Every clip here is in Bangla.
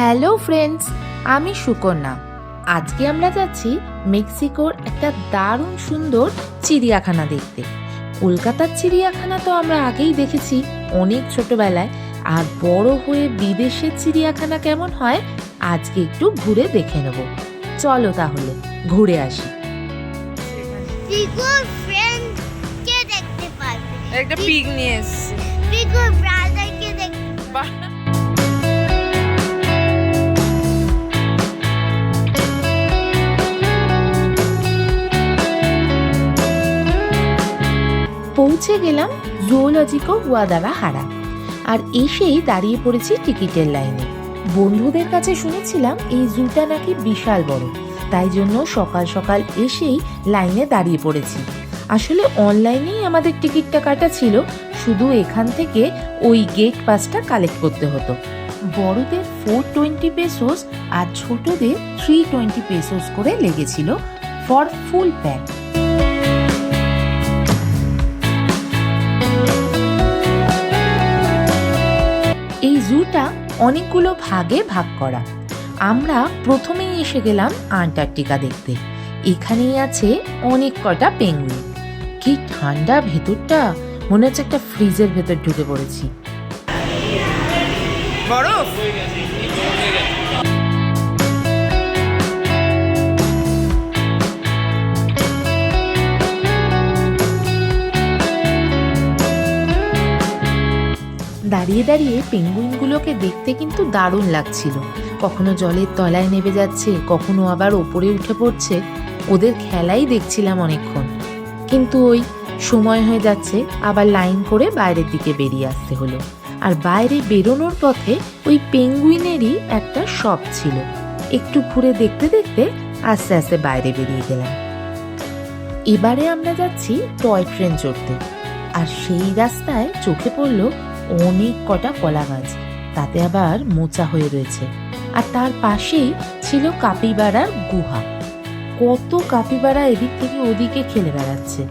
হ্যালো ফ্রেন্ডস, আমি সুকন্যা। আজকে আমরা যাচ্ছি মেক্সিকোর একটা দারুণ সুন্দর চিড়িয়াখানা দেখতে। কলকাতার চিড়িয়াখানা তো আমরা আগেই দেখেছি অনেক ছোটবেলায়, আর বড় হয়ে বিদেশের চিড়িয়াখানা কেমন হয় আজকে একটু ঘুরে দেখে নেব। চলো তাহলে ঘুরে আসি। একটা পিগ নিয়ে এসেছি। পৌঁছে গেলাম জুওলজিকো গুয়াদালাহারা, আর এসেই দাঁড়িয়ে পড়েছি টিকিটের লাইনে। বন্ধুদের কাছে শুনেছিলাম এই জুটা নাকি বিশাল বড়, তাই জন্য সকাল সকাল এসেই লাইনে দাঁড়িয়ে পড়েছি। আসলে অনলাইনেই আমাদের টিকিটটা কাটা ছিল, শুধু এখান থেকে ওই গেট পাসটা কালেক্ট করতে হতো। বড়দের 420 পেসোস আর ছোটদের 320 পেসোস করে লেগেছিল ফর ফুল প্যাক। এই জুটা অনেকগুলো ভাগে ভাগ করা। আমরা প্রথমেই এসে গেলাম আন্টার্কটিকা দেখতে। এখানেই আছে অনেক কটা পেঙ্গুইন। কি ঠান্ডা ভেতরটা, মনে হচ্ছে একটা ফ্রিজের ভেতর ঢুকে পড়েছি। বরফ দাঁড়িয়ে দাঁড়িয়ে পেঙ্গুইনগুলোকে দেখতে কিন্তু দারুণ লাগছিল। কখনো জলের তলায় নেমে যাচ্ছে, কখনো আবার ওপরে উঠে পড়ছে। ওদের খেলাই দেখছিলাম অনেকক্ষণ, কিন্তু ওই সময় হয়ে যাচ্ছে, আবার লাইন করে বাইরের দিকে বেরিয়ে আসতে হলো। আর বাইরে বেরোনোর পথে ওই পেঙ্গুইনেরই একটা শপ ছিল। একটু ঘুরে দেখতে দেখতে আস্তে আস্তে বাইরে বেরিয়ে গেলাম। এবারে আমরা যাচ্ছি টয় ট্রেন চড়তে, আর সেই রাস্তায় চোখে পড়লো অনেক কটা কলা গাছ, তাতে আবার মোচা হয়ে রয়েছে। আর তার পাশেই ছিল কাপিবারার গুহা। কত কাপিবারা এদিক থেকে ওদিকে খেলে বেড়াচ্ছে,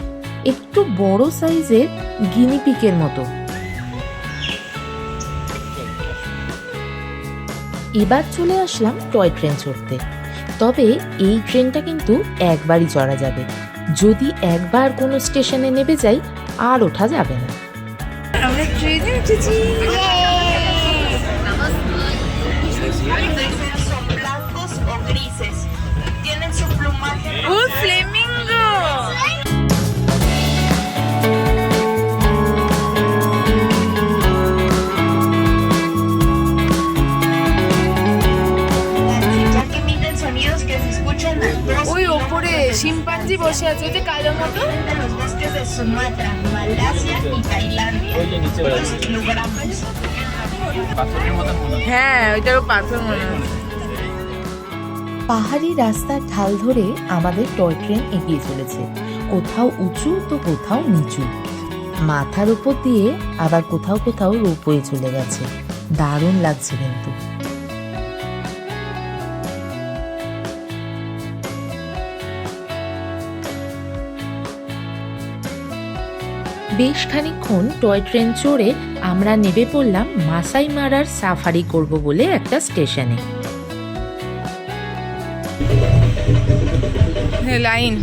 একটু বড় সাইজের গিনিপিকের মতো। এবার চলে আসলাম টয় ট্রেন চড়তে। তবে এই ট্রেনটা কিন্তু একবারই চড়া যাবে, যদি একবার কোনো স্টেশনে নেমে যাই আর ওঠা যাবে না। আমরা ট্রেনে উঠেছি। ও ফ্লেমিঙ্গো। ওই ওপরে শিম্পাঞ্জি বসে আছে, ওই যে কালো মতো। হ্যাঁ, ওইটারও পাথর মনে হচ্ছে। পাহাড়ি রাস্তার ঢাল ধরে আমাদের টয় ট্রেন এগিয়ে চলেছে, কোথাও উঁচু তো কোথাও নিচু। মাথার উপর দিয়ে আবার কোথাও কোথাও রোপওয়ে চলে গেছে, দারুণ লাগছে কিন্তু। বেশ খানিকক্ষণ টয় ট্রেন চড়ে আমরা নেমে পড়লাম মাসাই মারার সাফারি করব বলে একটা স্টেশনে। লাইন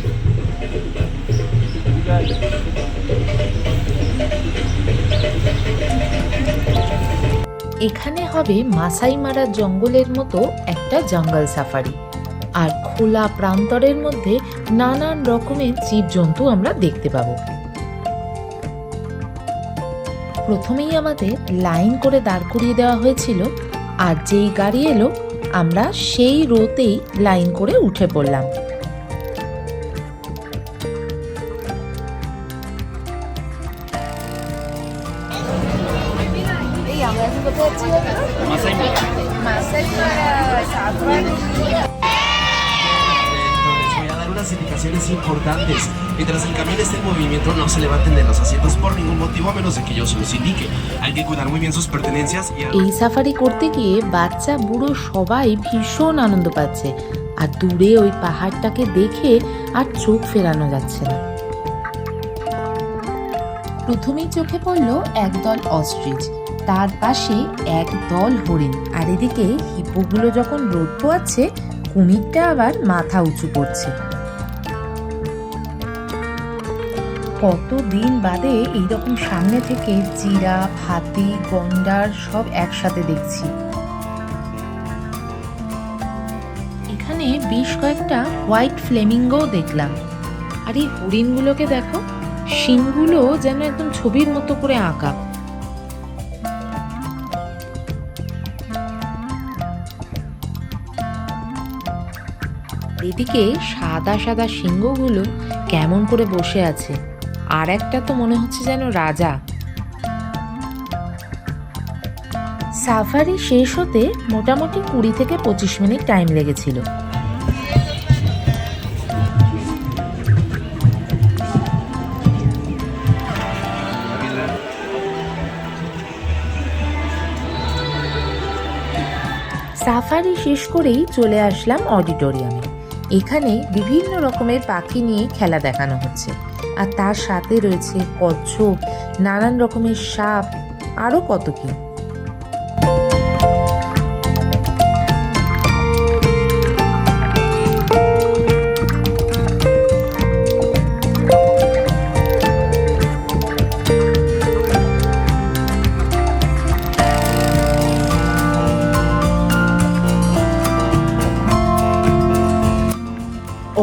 এখানে হবে মাসাই মারা জঙ্গলের মতো একটা জঙ্গল সাফারি, আর খোলা প্রান্তরের মধ্যে নানান রকমের জীবজন্তু আমরা দেখতে পাবো। প্রথমেই আমাদের লাইন করে দাঁড় করিয়ে দেওয়া হয়েছিল, আর যেই গাড়ি এলো আমরা সেই রোতেই লাইন করে উঠে পড়লাম। এই আমরা এখন কোথায় যাচ্ছি? মাসাই মারা safari. Unas indicaciones importantes. Mientras el camión esté en movimiento, no se levanten de los asientos por ningún motivo a menos de que yo se los indique. Hay que cuidar muy bien sus pertenencias y... এই সাফারি করতে গিয়ে বাচ্চা বুড়ো সবাই ভীষণ আনন্দ পাচ্ছে, আর দূরে ওই পাহাড়টাকে দেখে আর চোখ ফেরানো যাচ্ছে না। প্রথমেই চোখে পড়ল একদল অস্ট্রিচ, তার পাশে এক দল হরিণ, আর এদিকে হিপোগুলো যখন রোদ পোয়াচ্ছে, কুমিরটা আবার মাথা উঁচু করছে। কতদিন বাদে এইরকম সামনে থেকে জিরাফ, হাতি, গন্ডার সব একসাথে দেখছি। এখানে বেশ কয়েকটা হোয়াইট ফ্লেমিঙ্গো দেখলাম। আর এই হরিণগুলোকে দেখো, শিংগুলো যেন একদম ছবির মতো করে আঁকা। এদিকে সাদা সাদা সিংহগুলো কেমন করে বসে আছে, আর একটা তো মনে হচ্ছে যেন রাজা। সাফারি শেষ হতে মোটামুটি 20 থেকে 25 মিনিট টাইম লেগেছিল। সাফারি শেষ করেই চলে আসলাম অডিটোরিয়ামে। এখানে বিভিন্ন রকমের পাখি নিয়ে খেলা দেখানো হচ্ছে, আর তার সাথে রয়েছে কচ্ছপ, নানান রকমের সাপ, আরও কত কি।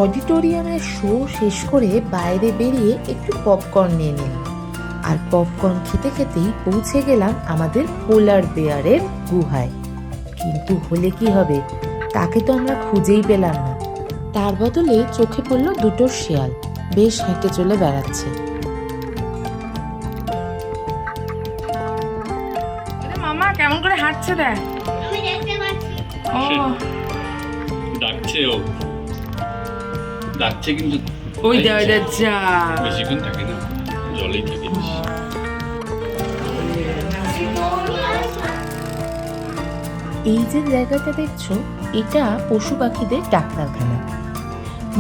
অডিটোরিয়ামের শো শেষ করে বাইরে বেরিয়ে একটু পপকর্ন নিয়ে নিলাম, আর পপকর্ন খেতে খেতেই পৌঁছে গেলাম আমাদের পোলার বেয়ারের গুহায়। কিন্তু হলে কি হবে, তাকে তো আমরা খুঁজেই পেলাম না। তার বদলে চোখে পড়ল দুটো শেয়াল, বেশ হেঁটে চলে বেড়াচ্ছে। মামা কেমন করে হাঁটছে দেখ। ও ডাকছে, ও ডাকছে কিন্তু ওই যা যা বেশিক্ষণ থাকে না, জলেই থাকে। এই যে জায়গাটা দেখছো, এটা পশু পাখিদের ডাক্তারখানা।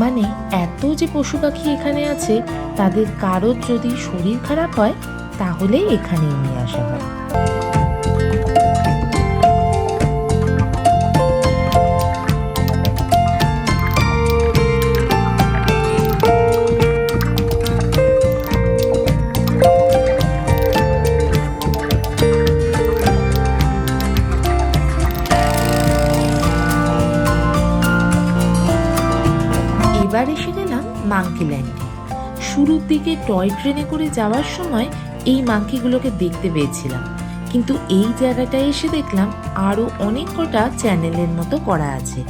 মানে এত যে পশু পাখি এখানে আছে, তাদের কারোর যদি শরীর খারাপ হয় তাহলে এখানেই নিয়ে আসা হয়। এবার এসে গেলাম মাঙ্কি ল্যান্ডে। শুরুর দিকে টয় ট্রেনে করে যাওয়ার সময় এই মাঙ্কিগুলোকে দেখতে পেয়েছিলাম, কিন্তু এই জায়গাটায় এসে দেখলাম আরও অনেক কটা চ্যানেলের মতো করা আছে,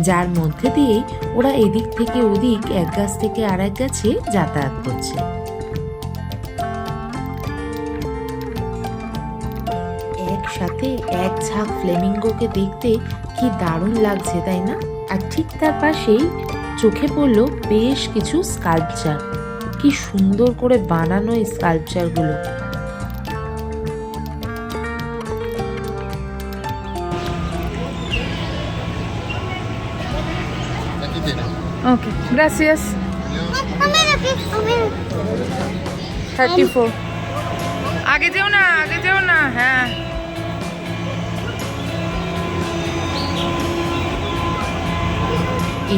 যার মধ্যে দিয়েই ওরা এদিক থেকে ওদিক, এক গাছ থেকে আর এক গাছে যাতায়াত করছে। একসাথে এক ঝাঁক ফ্লেমিঙ্গোকে দেখতে কি দারুণ লাগছে, তাই না? আর ঠিক তার পাশেই চোখে পড়লো বেশ কিছু স্কাল্পচার। কি সুন্দর করে বানানো এই স্কাল্পচারগুলো। ওকে গ্রাসিয়াস 34 আগে যেও না, আগে যেও না। হ্যাঁ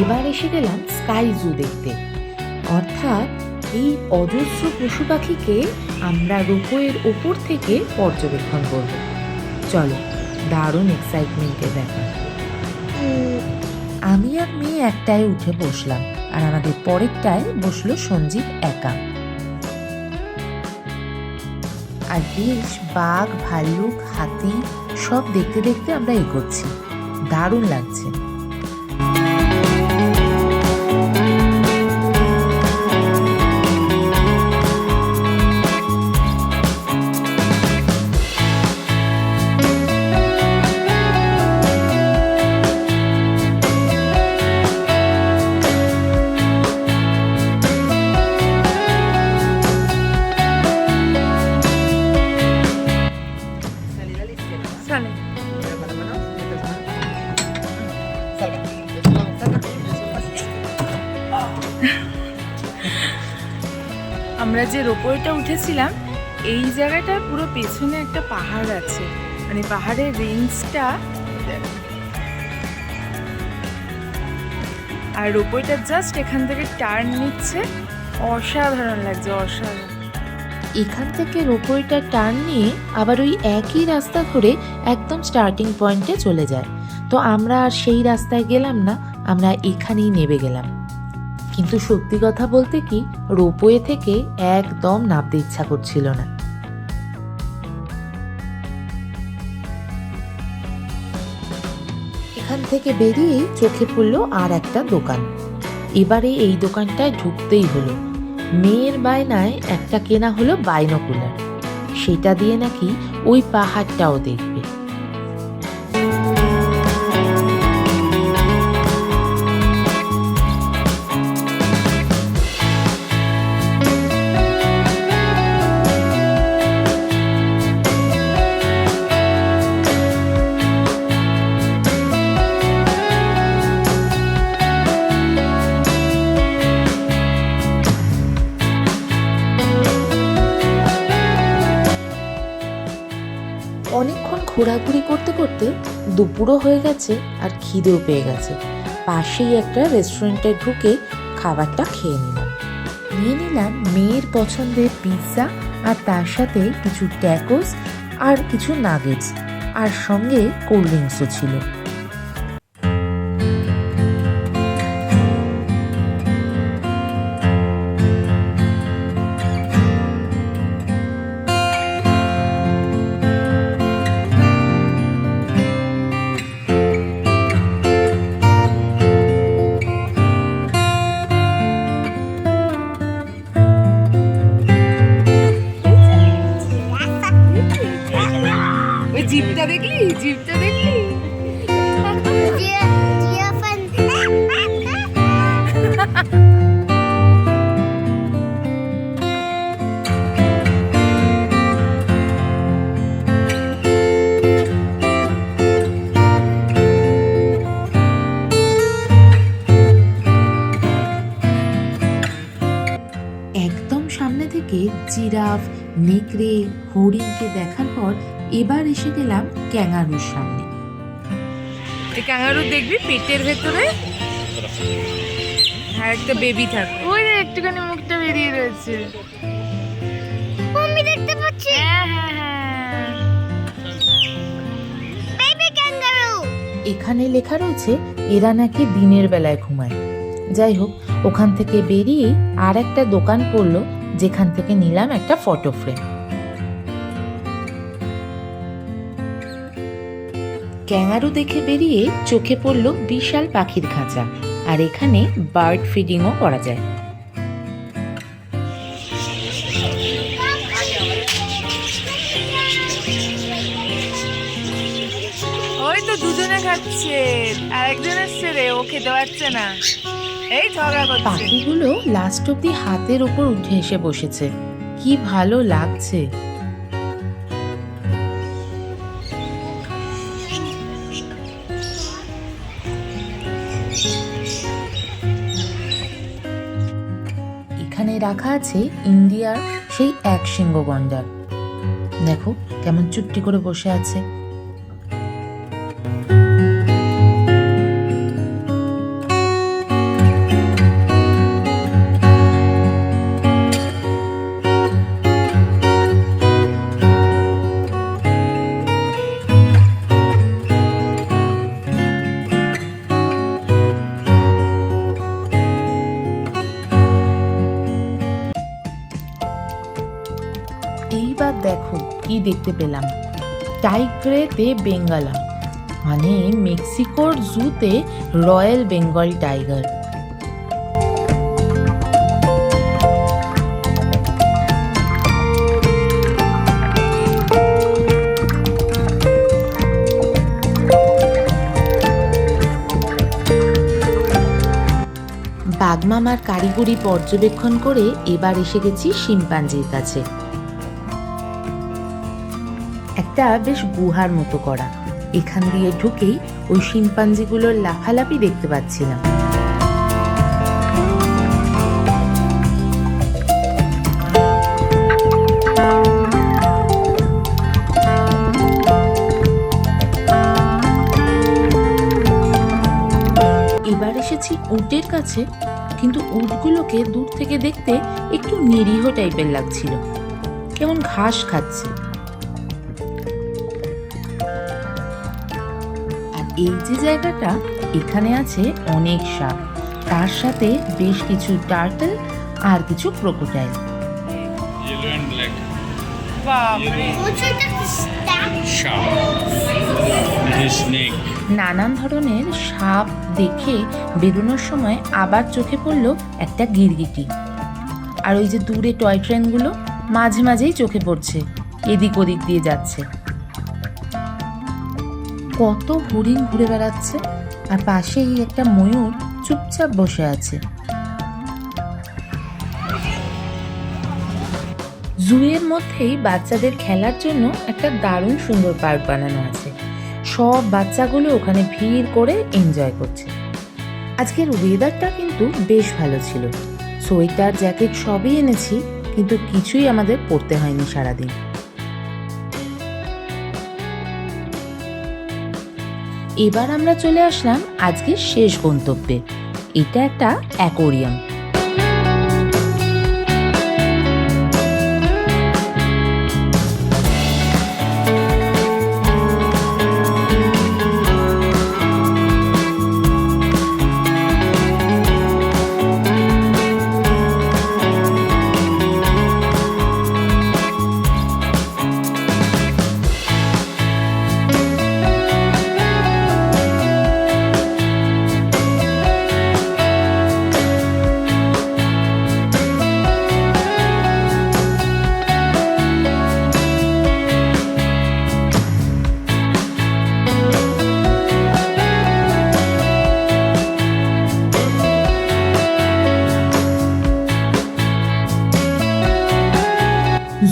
এবার এসে গেলাম স্কাই জু দেখতে। অর্থাৎ এই অজস্র পশু পাখিকে আমরা রোপওয়ের ওপর থেকে পর্যবেক্ষণ করব। চলো, দারুণ এক্সাইটমেন্টের ব্যাপার। আমি আর মেয়ে একটায় উঠে বসলাম, আর আমাদের পরেরটায় বসলো সঞ্জীব একা। আর বেশ বাঘ, ভাল্লুক, হাতি সব দেখতে দেখতে আমরা এগোচ্ছি। দারুণ লাগছে। sale আমরা যে রোপওয়েটা উঠেছিলাম এই জায়গাটার পুরো পেছনে একটা পাহাড় আছে, মানে পাহাড়ের রেঞ্জটা, আর রোপওয়েটা জাস্ট এখান থেকে টার্ন নিচ্ছে। অসাধারণ লাগছে, অসাধারণ। এখান থেকে রোপওয়েটা টার্ন নিয়ে আবার ওই একই রাস্তা ধরে একদম স্টার্টিং পয়েন্টে চলে যায়। তো আমরা আর সেই রাস্তায় গেলাম না, আমরা এখানেই নেমে গেলাম। কিন্তু সত্যি কথা বলতে কি, রোপওয়ে থেকে একদম নামতে ইচ্ছা করছিল না। এখান থেকে বেরিয়েই চোখে পড়লো আর একটা দোকান। এবারে এই দোকানটায় ঢুকতেই হলো। মেয়ের বায়নায় একটা কেনা হলো বাইনোকুলার, সেটা দিয়ে নাকি ওই পাহাড়টাও দেখবে। অনেকক্ষণ ঘোরাঘুরি করতে করতে দুপুরও হয়ে গেছে আর খিদেও পেয়ে গেছে। পাশেই একটা রেস্টুরেন্টে ঢুকে খাবারটা খেয়ে নিলাম মেয়ের পছন্দের পিৎজা, আর তার সাথে কিছু ট্যাকোস আর কিছু নাগেটস, আর সঙ্গে কোল্ড ড্রিঙ্কসও ছিল। ওই জিপটা দেখলি, জিপটা দেখলি? একদম সামনে থেকে জিরাফ, নেকড়ে, হরিণকে দেখার পর এবার এসে গেলাম ক্যাঙ্গারুর সামনে। এই ক্যাঙ্গারু দেখবি পেটের ভেতরে আর একটা বেবি থাকে, ওই যে একটুখানি মুখটা বেরিয়ে রয়েছে। আমি দেখতে পাচ্ছি। হ্যাঁ হ্যাঁ হ্যাঁ, বেবি ক্যাঙ্গারু। এখানে লেখা রয়েছে এরা নাকি দিনের বেলায় ঘুমায়। যাই হোক, ওখান থেকে বেরিয়ে আর একটা দোকান পড়লো, যেখান থেকে নিলাম একটা ফটো ফ্রেম। ক্যাঙ্গারু দেখে বেরিয়ে চোখে পড়লো বিশাল পাখির খাঁচা, আর এখানে বার্ড ফিডিংও করা যায়। ওই তো দুজনে খাচ্ছে, আর একজন এসছে রে, ও খেতে পারছে না, এই ঝগড়া করছে। পাখিগুলো লাস্ট অব্দি হাতের উপর উঠে এসে বসেছে, কি ভালো লাগছে। এখানে রাখা আছে ইন্ডিয়ার সেই এক সিংহ গন্ডার। দেখো কেমন চুপটি করে বসে আছে। এইবার দেখো কি দেখতে পেলাম, টাইগ্রে দে বেঙ্গালা, মানে মেক্সিকোর জুতে রয়্যাল বেঙ্গল টাইগার। বাগমামার কারিগরি পর্যবেক্ষণ করে এবার এসে গেছি শিম্পাঞ্জির কাছে। একটা বেশ গুহার মতো করা, এখান দিয়ে ঢুকেই ওই শিম্পাঞ্জিগুলোর লাফালাফি দেখতে পাচ্ছিলাম। উটের কাছে, কিন্তু উটগুলোকে দূর থেকে দেখতে একটু নিরীহ টাইপের লাগছিল, কেমন ঘাস খাচ্ছে। আর এই যে জায়গাটা, এখানে আছে অনেক সাপ, তার সাথে বেশ কিছু টার্টল আর কিছু ক্রোকোডাইল। Yellow and black. বাপরে, Shark. This is snake. নানান ধরনের সাপ দেখে বেরোনোর সময় আবার চোখে পড়ল একটা গিরগিটি। আর ওই যে দূরে টয় ট্রেনগুলো মাঝে মাঝেই চোখে পড়ছে, এদিক ওদিক দিয়ে যাচ্ছে। কত হরিণ ঘুরে বেড়াচ্ছে, আর পাশেই একটা ময়ূর চুপচাপ বসে আছে। জুয়ের মধ্যেই বাচ্চাদের খেলার জন্য একটা দারুণ সুন্দর পার্ক বানানো আছে। সব বাচ্চাগুলো ওখানে ভিড় করে এনজয় করছে। আজকের ওয়েদারটা কিন্তু বেশ ভালো ছিল। সোয়েটার, জ্যাকেট সবই এনেছি, কিন্তু কিছুই আমাদের পরতে হয়নি সারাদিন। এবার আমরা চলে আসলাম আজকের শেষ গন্তব্যে। এটা একটা অ্যাকোরিয়াম।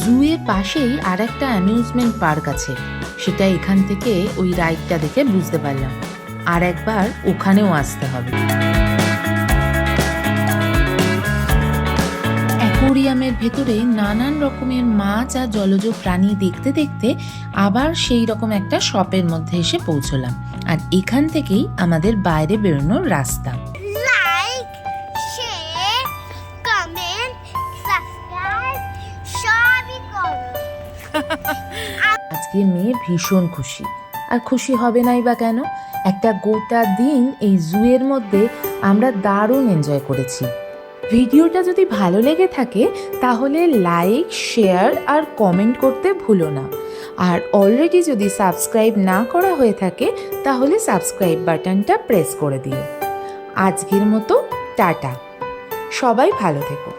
জুয়ের পাশেই আর একটা অ্যামিউজমেন্ট পার্ক আছে, সেটা এখান থেকে ওই রাইডটা দেখে বুঝতে পারলাম। আর একবার ওখানেও আসতে হবে। অ্যাকোরিয়ামের ভেতরে নানান রকমের মাছ আর জলজ প্রাণী দেখতে দেখতে আবার সেই রকম একটা শপের মধ্যে এসে পৌঁছলাম। আর এখান থেকেই আমাদের বাইরে বেরোনোর রাস্তা। লাইক, শেয়ার, কমেন্ট, সাবস্ক্রাইব সবই করো। আজকে মেয়ে ভীষণ খুশি, আর খুশি হবে নাই বা কেন? একটা গোটা দিন এই জুয়ের মধ্যে আমরা দারুণ এনজয় করেছি। ভিডিওটা যদি ভালো লেগে থাকে তাহলে লাইক, শেয়ার আর কমেন্ট করতে ভুলো না। আর অলরেডি যদি সাবস্ক্রাইব না করা হয়ে থাকে তাহলে সাবস্ক্রাইব বাটনটা প্রেস করে দিও। আজকের মতো টাটা, সবাই ভালো থেকো।